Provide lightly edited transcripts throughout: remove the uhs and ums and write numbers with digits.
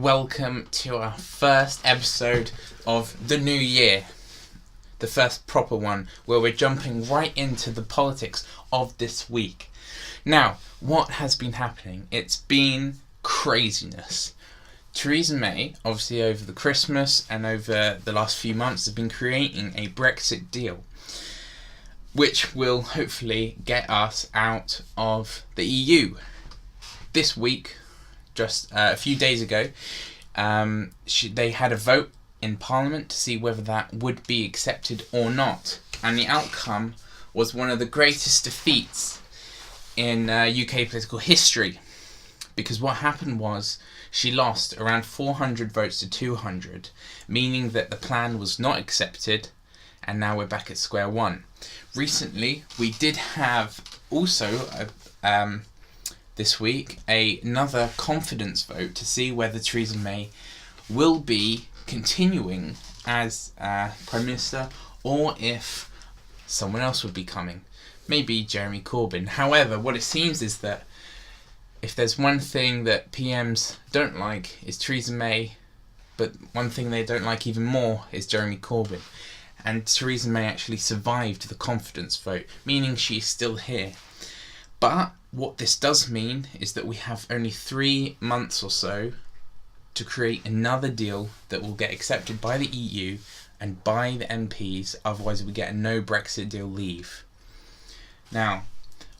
welcome to our first episode of the new year. The first proper one, where we're jumping right into the politics of this week. Now, what has been happening? It's been craziness. Theresa May, obviously over the Christmas and over the last few months, has been creating a Brexit deal, which will hopefully get us out of the EU. This week, just a few days ago, they had a vote in Parliament to see whether that would be accepted or not. And the outcome was one of the greatest defeats in UK political history. Because what happened was she lost around 400 votes to 200, meaning that the plan was not accepted, and now we're back at square one. Recently, we did have also this week another confidence vote to see whether Theresa May will be continuing as Prime Minister, or if someone else would be coming, maybe Jeremy Corbyn. However, what it seems is that if there's one thing that PMs don't like is Theresa May, but one thing they don't like even more is Jeremy Corbyn. And Theresa May actually survived the confidence vote, meaning she's still here. But what this does mean is that we have only 3 months or so to create another deal that will get accepted by the EU and by the MPs, otherwise we get a no Brexit deal leave. Now,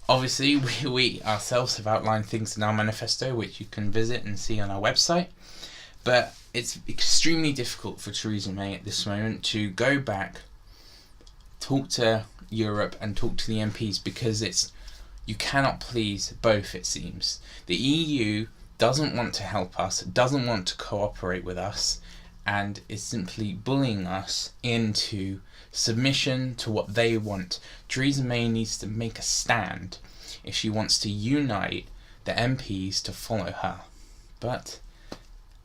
obviously we ourselves have outlined things in our manifesto, which you can visit and see on our website, but it's extremely difficult for Theresa May at this moment to go back, talk to Europe and talk to the MPs, because you cannot please both, it seems. The EU doesn't want to help us, doesn't want to cooperate with us, and is simply bullying us into submission to what they want. Theresa May needs to make a stand if she wants to unite the MPs to follow her. But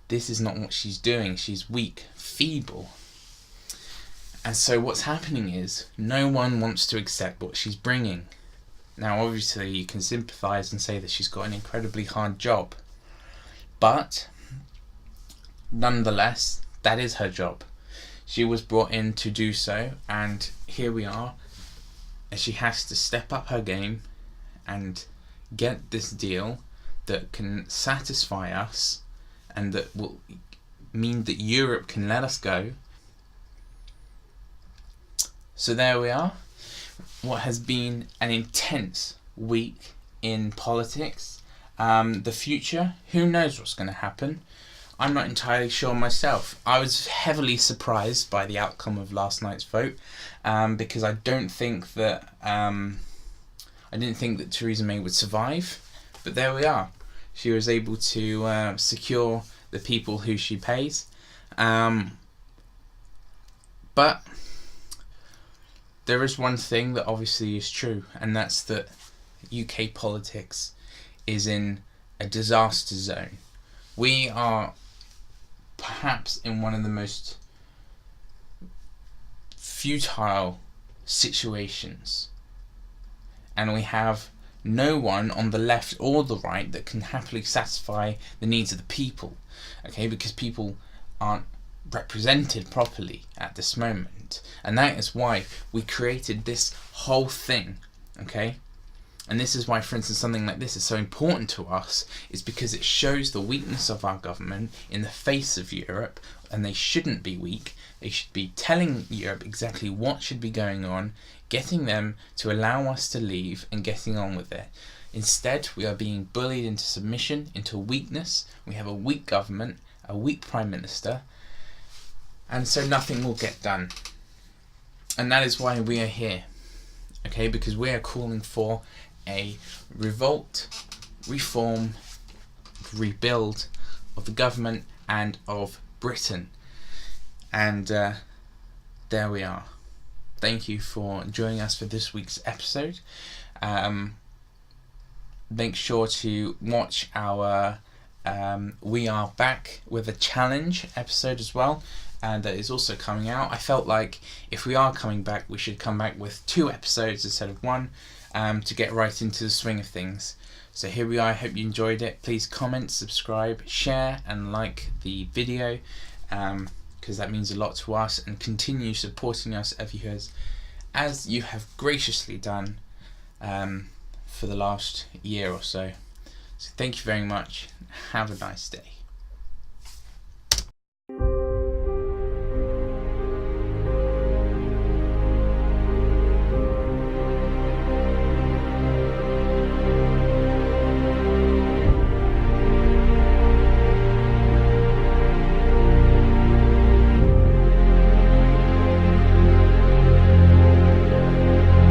this is not what she's doing. She's weak, feeble. And so what's happening is no one wants to accept what she's bringing. Now, obviously, you can sympathise and say that she's got an incredibly hard job. But, nonetheless, that is her job. She was brought in to do so, and here we are. And she has to step up her game and get this deal that can satisfy us and that will mean that Europe can let us go. So there we are. What has been an intense week in politics. The future, who knows what's going to happen? I'm not entirely sure myself. I was heavily surprised by the outcome of last night's vote, because I didn't think that Theresa May would survive. But there we are. She was able to secure the people who she pays. But there is one thing that obviously is true, and that's that UK politics is in a disaster zone. We are perhaps in one of the most futile situations, and we have no one on the left or the right that can happily satisfy the needs of the people, okay, because people aren't represented properly at this moment, and that is why we created this whole thing, okay. And this is why, for instance, something like this is so important to us, is because it shows the weakness of our government in the face of Europe, and they shouldn't be weak. They should be telling Europe exactly what should be going on, getting them to allow us to leave and getting on with it. Instead, we are being bullied into submission, into weakness. We have a weak government, a weak Prime Minister, and so nothing will get done. And that is why we are here, okay, because we are calling for a revolt, reform, rebuild of the government and of Britain. And there we are. Thank you for joining us for this week's episode. Make sure to watch our We Are Back with a Challenge episode as well, and that is also coming out. I felt like if we are coming back, we should come back with 2 episodes instead of 1. to get right into the swing of things. So here we are. I hope you enjoyed it. Please comment, subscribe, share and like the video, because that means a lot to us, and continue supporting us as you have graciously done for the last year or so. So thank you very much. Have a nice day.